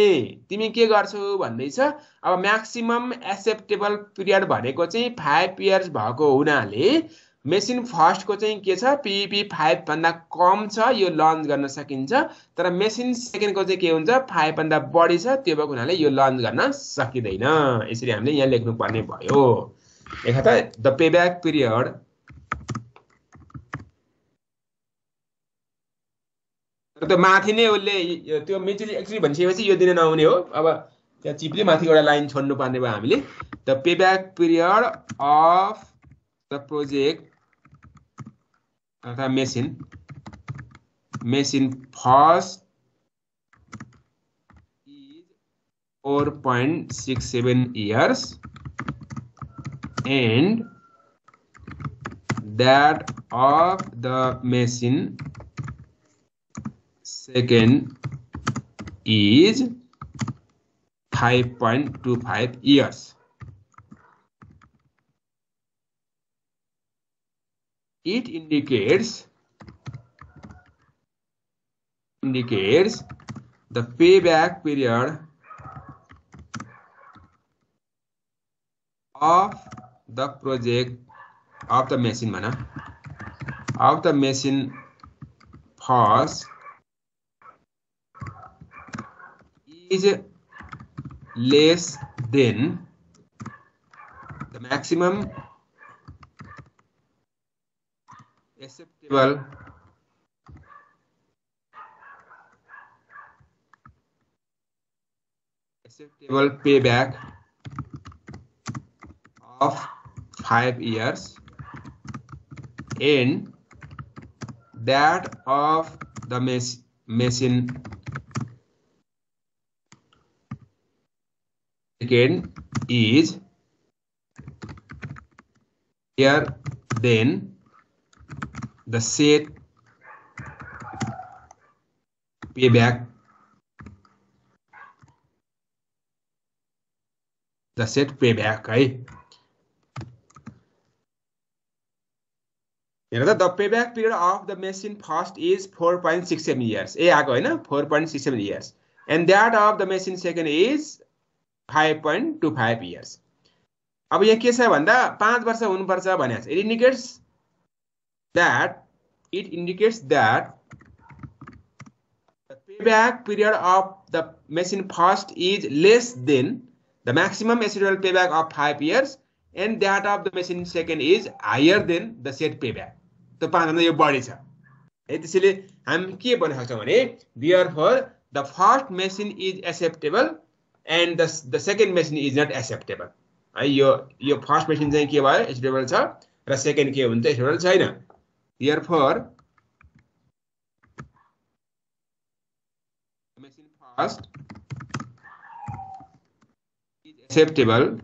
तिमी के गर्छौ भन्दैछ, अब म्याक्सिमम एक्सेप्टेबल पिरियड भनेको चाहिँ 5 इयर्स भएको हुनाले मेसिन फर्स्टको चाहिँ के छ पिपी 5 भन्दा कम छ, यो लन्च गर्न सकिन्छ। तर मेसिन सेकेन्डको चाहिँ के हुन्छ 5 भन्दा बढी छ, त्यो भएको हुनाले यो लन्च गर्न सकिँदैन। यसरी हामीले यहाँ लेख्नु पर्ने भयो। लेख त द पेब्याक पिरियड त्यो माथि नै उसले त्यो म्युचुअली एक्सक्लुसिभ भनिसकेपछि यो दिन नहुने हो। अब त्यहाँ चिप्ले माथि एउटा लाइन छोड्नु पर्ने भयो हामीले। The payback period of the project अर्थात् machine first is 4.67 years and that of the machine second is 5.25 years. It indicates the payback period of the project of the machine first is less than the maximum acceptable payback of 5 years and that of the machine second is higher than the set payback है। हेर त the payback period of the machine first is 4.67 years ए आएको होइन 4.67 years and that of the machine second is 5.25 years। अब यहाँ के छ भन्दा 5 वर्ष हुनुपर्छ भने it indicates that the payback period of the machine first is less than the maximum acceptable payback of 5 years and that of the machine second is higher than the set payback। तो 5 भन्दा यो बढी छ है। त्यसैले हामी के भन्न सक्छौँ भने therefore the first machine is acceptable and the second machine is not acceptable है। यो फर्स्ट मेसिन चाहिँ के भयो एक्सेप्टेबल छ र सेकेन्ड के हुन्छ एक्सेप्टेबल छैन। Therefore, machine first is acceptable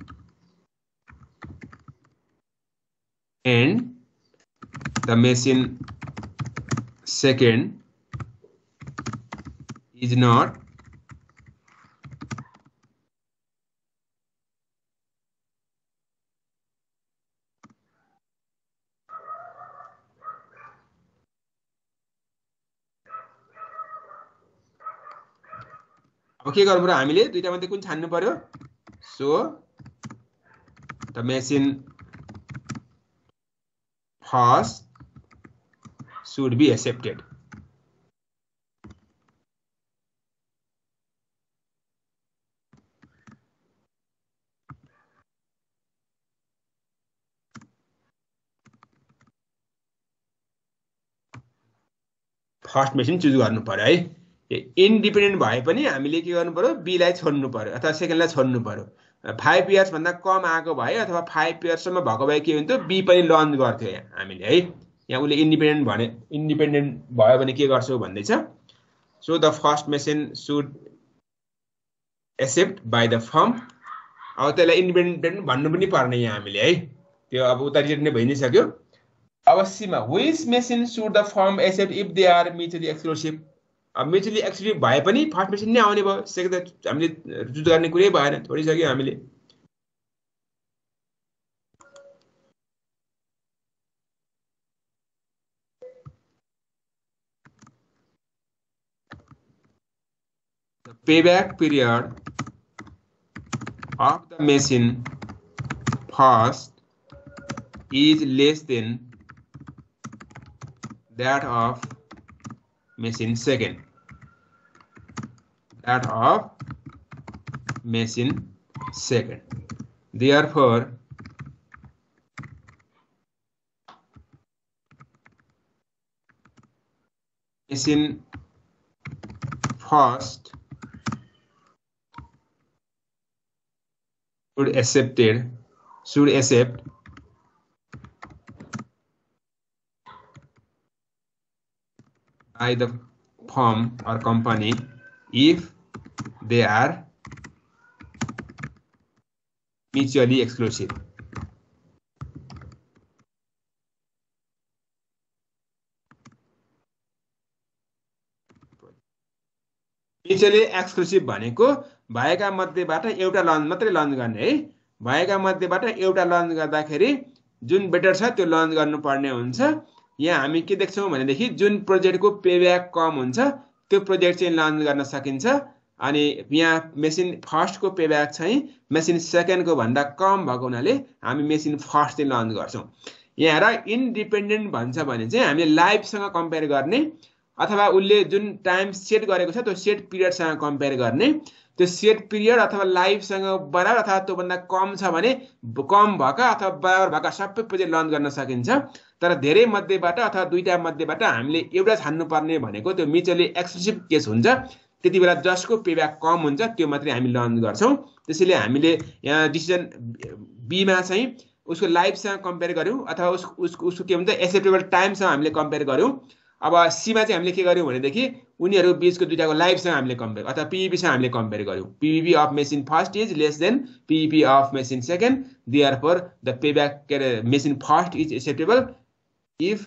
and the machine second is not अब के गर्नु पर्यो हामीले दुईटा मध्ये कुन छान्नु पर्यो so the machine first should be accepted first machine choose गर्नु पर्यो है इन्डिपेन्डेन्ट भए पनि हामीले के गर्नु पर्यो बी लाई छोड्नु पर्यो अथवा सेकेन्डलाई छोड्नु पर्यो 5 इयर्स भन्दा कम आएको भए अथवा 5 इयर्स सम्म भएको भए के हुन्थ्यो बी पनि लन्च गर्थ्यो हामीले है यहाँ उले इन्डिपेन्डेन्ट भयो भने के गर्छौ भन्दै छ so the first machine should accept by the firm अब त्यसलाई इन्डिपेन्डेन्ट भन्नु पनि पर्ने यहाँ हामीले है त्यो अब उता रिलेट नै भइ नै सक्यो अब सीमा which machine should the firm accept if they are mutually exclusive अब म्युचुअली एक्सक्लुसिभ भए पनि फर्स्ट मेसिन नै आउने भयो सेकेन्ड त हामीले चुज गर्ने कुरै भएन छोडिसक्यो हामीले the payback period of the machine first is less than that of machine second. Therefore, machine first should accept by the firm or company if they are mutually exclusive. Mutually exclusive भनेको भएका मध्येबाट एउटा lunch मात्रै lunch गर्ने है भएका मध्येबाट एउटा लन्च गर्दाखेरि जुन बेटर छ त्यो लन्च गर्नुपर्ने हुन्छ यहाँ हामी के देख्छौं भनेदेखि जुन प्रोजेक्टको पेब्याक कम हुन्छ त्यो प्रोजेक्ट चाहिँ लन्च गर्न सकिन्छ अनि यहाँ मेसिन फर्स्टको पेब्याक चाहिँ मेसिन सेकेन्डको भन्दा कम भएको हुनाले हामी मेसिन फर्स्ट चाहिँ लन्च गर्छौं यहाँ र इन्डिपेन्डेन्ट भन्छ भने चाहिँ हामीले लाइफसँग कम्पेयर गर्ने अथवा उले जुन टाइम सेट गरेको छ त्यो सेट पिरियडसँग कम्पेयर गर्ने त्यो सेट पिरियड अथवा लाइफसँग बराबर अथवा त्यो भन्दा कम छ भने कम भएका अथवा बराबर भएका सबै प्रोजेक्ट लन्च गर्न सकिन्छ तर धेरै मध्येबाट अथवा दुईटा मध्येबाट हामीले एउटा छान्नु पर्ने भनेको त्यो म्युचुअली एक्सक्लुसिभ केस हुन्छ त्यतिबेला जसको पेब्याक कम हुन्छ त्यो मात्रै हामी लन्च गर्छौं त्यसैले हामीले यहाँ डिसिजन बी मा चाहिँ उसको लाइफसँग कम्पेयर गर्यौं अथवा उसको के भन्छ एक्सेप्टेबल टाइमसँग हामीले कम्पेयर गर्यौं अब सी मा चाहिँ हामीले के गर्यौं भनेदेखि उनीहरु बीचको दुईटाको लाइफसँग हामीले कम्पेयर अथवा पीईपी सँग हामीले कम्पेयर गर्यौं PBP of machine first is less than PBP of machine second therefore the payback machine first is acceptable if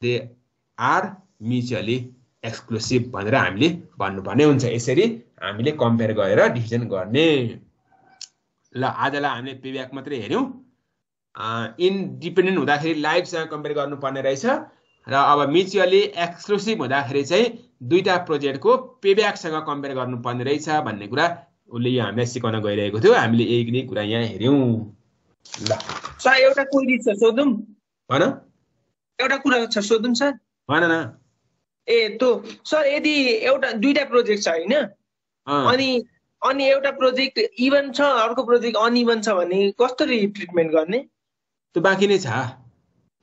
they are mutually exclusive भनेर हामीले भन्नुपर्ने हुन्छ यसरी हामीले कम्पेयर गरेर डिसिजन गर्ने ल आजलाई हामीले पेब्याक मात्रै हेर्यौं इन्डिपेन्डेन्ट हुँदाखेरि लाइफसँग कम्पेयर गर्नुपर्ने रहेछ र अब म्युचुअली एक्सक्लुसिभ हुँदाखेरि चाहिँ दुईटा प्रोजेक्टको पेब्याकसँग कम्पेयर गर्नुपर्ने रहेछ भन्ने कुरा उले यो हामीलाई सिकाउन गइरहेको थियो हामीले यही नै कुरा यहाँ हेर्यौं ल सर एउटा क्वेरी छ सोधौं भन एउटा कुरा छ सोधौं सर भन न ए त्यो सर यदि एउटा दुईटा प्रोजेक्ट छ हैन अनि एउटा प्रोजेक्ट इभन छ अर्को प्रोजेक्ट अनइभन छ भने कसरी ट्रिटमेन्ट गर्ने त्यो बाँकी नै छ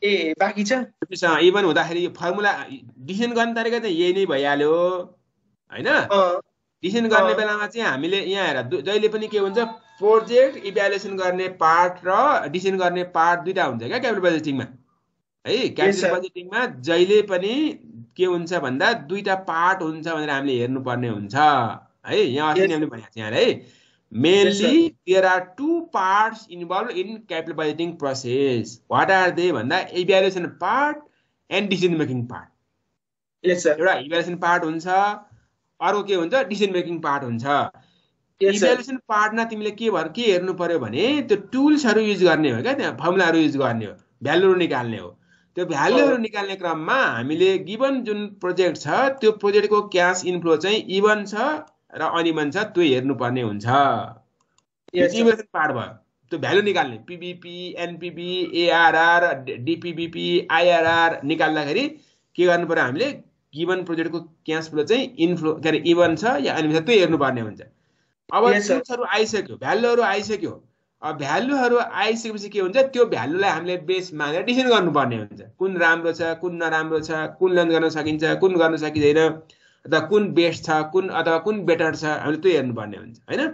ए बाँकी छ इभन हुँदाखेरि फर्मुला डिसिजन गर्ने तरिका चाहिँ यही नै भइहाल्यो हैन डिसिजन गर्ने बेलामा चाहिँ हामीले यहाँ हेर जहिले पनि के हुन्छ प्रोजेक्ट इभ्यालुएसन गर्ने पार्ट र डिसिजन गर्ने पार्ट दुईटा हुन्छ क्या क्यापिटल बजेटिङमा है क्यापिटल बजेटिङमा जहिले पनि के हुन्छ भन्दा दुईटा पार्ट हुन्छ भनेर हामीले हेर्नुपर्ने हुन्छ है यहाँ अस्ति नै हामीले भनेको छ यहाँले है mainly there are two parts involve in capital budgeting process what are they भन्दा evaluation part and decision making part एउटा इभ्यालुएसन पार्ट हुन्छ अर्को के हुन्छ डिसिजन मेकिङ पार्ट हुन्छ इभ्यालुएसन पार्टमा तिमीले के हेर्नु पर्यो भने त्यो टुल्सहरू युज गर्ने हो क्या त्यहाँ फर्मुलाहरू युज गर्ने हो भ्यालुहरू निकाल्ने हो त्यो भ्यालुहरू निकाल्ने क्रममा हामीले गिभन जुन प्रोजेक्ट छ त्यो प्रोजेक्टको क्याश इन्फ्लो चाहिँ इभन छ र अनइभन छ त्यो हेर्नुपर्ने हुन्छ इभ्यालुएसन पार्ट भयो त्यो भ्यालु निकाल्ने पिबिपी एनपिबी एआरआर डिपिबिपी आइआरआर निकाल्दाखेरि के गर्नु पर्यो हामीले गिभन प्रोजेक्टको क्याश फ्लो चाहिँ इन्फ्लो के अरे इभन छ या अनइभन छ त्यो हेर्नुपर्ने हुन्छ अब टुल्सहरू आइसक्यो भ्यालुहरू आइसक्यो अब भ्यालुहरू आइसकेपछि के हुन्छ त्यो भ्यालुलाई हामीले बेस मानेर डिसिजन गर्नुपर्ने हुन्छ कुन राम्रो छ कुन नराम्रो छ कुन लर्न गर्न सकिन्छ कुन गर्न सकिँदैन अथवा कुन बेस्ट छ अथवा कुन बेटर छ हामीले त्यो हेर्नुपर्ने हुन्छ होइन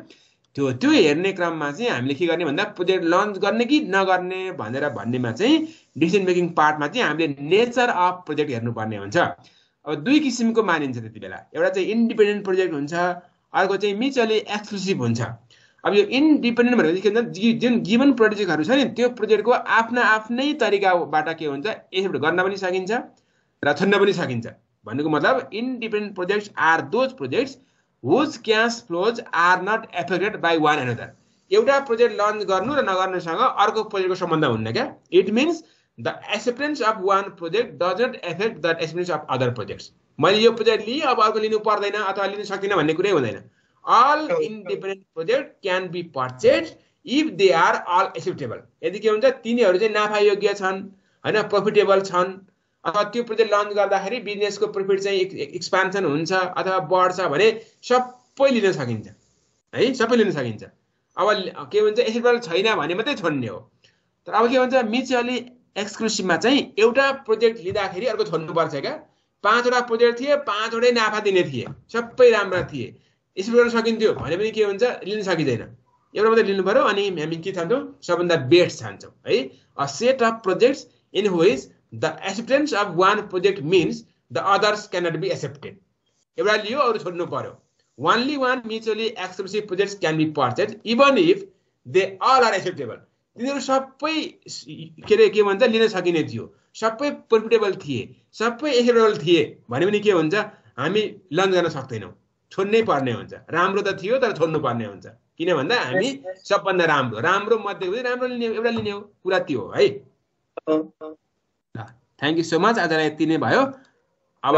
त्यो हेर्ने क्रममा चाहिँ हामीले के गर्ने भन्दा प्रोजेक्ट लन्च गर्ने कि नगर्ने भनेर भन्नेमा चाहिँ डिसिजन मेकिङ पार्टमा चाहिँ हामीले नेचर अफ प्रोजेक्ट हेर्नुपर्ने हुन्छ अब दुई किसिमको मानिन्छ त्यति बेला एउटा चाहिँ इन्डिपेन्डेन्ट प्रोजेक्ट हुन्छ अर्को चाहिँ म्युचुअली एक्सक्लुसिभ हुन्छ अब यो इन्डिपेन्डेन्ट भनेपछि के हुन्छ जुन गिभन प्रोजेक्टहरू छ नि त्यो प्रोजेक्टको आफ्नै तरिकाबाट के हुन्छ एक्सेप्ट गर्न पनि सकिन्छ र छोड्न पनि सकिन्छ भन्नुको मतलब independent projects are those projects whose cash flows are not affected by one another एउटा प्रोजेक्ट लन्च गर्नु र नगर्नुसँग अर्को प्रोजेक्टको सम्बन्ध हुन्न क्या it means the acceptance of one project does not affect the acceptance of other projects मैले यो प्रोजेक्ट लिएँ अब अर्को लिनु पर्दैन अथवा लिनु सक्दिनँ भन्ने कुरै हुँदैन all independent project can be purchased if they are all acceptable यदि के हुन्छ तिनीहरू चाहिँ नाफा योग्य छन् हैन प्रॉफिटेबल छन् अथवा त्यो प्रोजेक्ट लन्च गर्दाखेरि बिजनेसको प्रॉफिट चाहिँ एक्सपान्सन हुन्छ अथवा बढ्छ भने सबै लिन सकिन्छ है सबै लिन सकिन्छ अब के भन्छ एक्सेप्टेबल छैन भने मात्रै छोड्ने हो तर अब के भन्छ म्युचुअली एक्सक्लुसिभमा चाहिँ एउटा प्रोजेक्ट लिँदाखेरि अर्को छोड्नुपर्छ क्या 5 वटा प्रोजेक्ट थिए 5 वटै नाफा दिने थिए सबै राम्रा थिए एक्सेप्ट गर्न सकिन्थ्यो भने पनि के हुन्छ लिन सकिँदैन एउटा मात्रै लिनु पर्यो अनि हामी के ठान्छौँ सबभन्दा बेस्ट ठान्छौँ है a set of projects in which the acceptance of one project means the others can not be accepted एउटा लियो अरू छोड्नु पर्यो only one mutually exclusive projects can be purchase even if they all are acceptable तिनीहरू सबै के भन्छ लिन सकिने थियो सबै प्रॉफिटेबल थिए सबै एक्सेप्टेबल थिए भने पनि के हुन्छ हामी लन्च गर्न सक्दैनौँ छोड्नै पर्ने हुन्छ राम्रो त थियो तर छोड्नु पर्ने हुन्छ किन भन्दा हामी सबभन्दा राम्रो मध्ये राम्रो लिने एउटा लिने हो कुरा त्यो हो है ल थ्यांक यू सो मच आजलाई यति नै भयो अब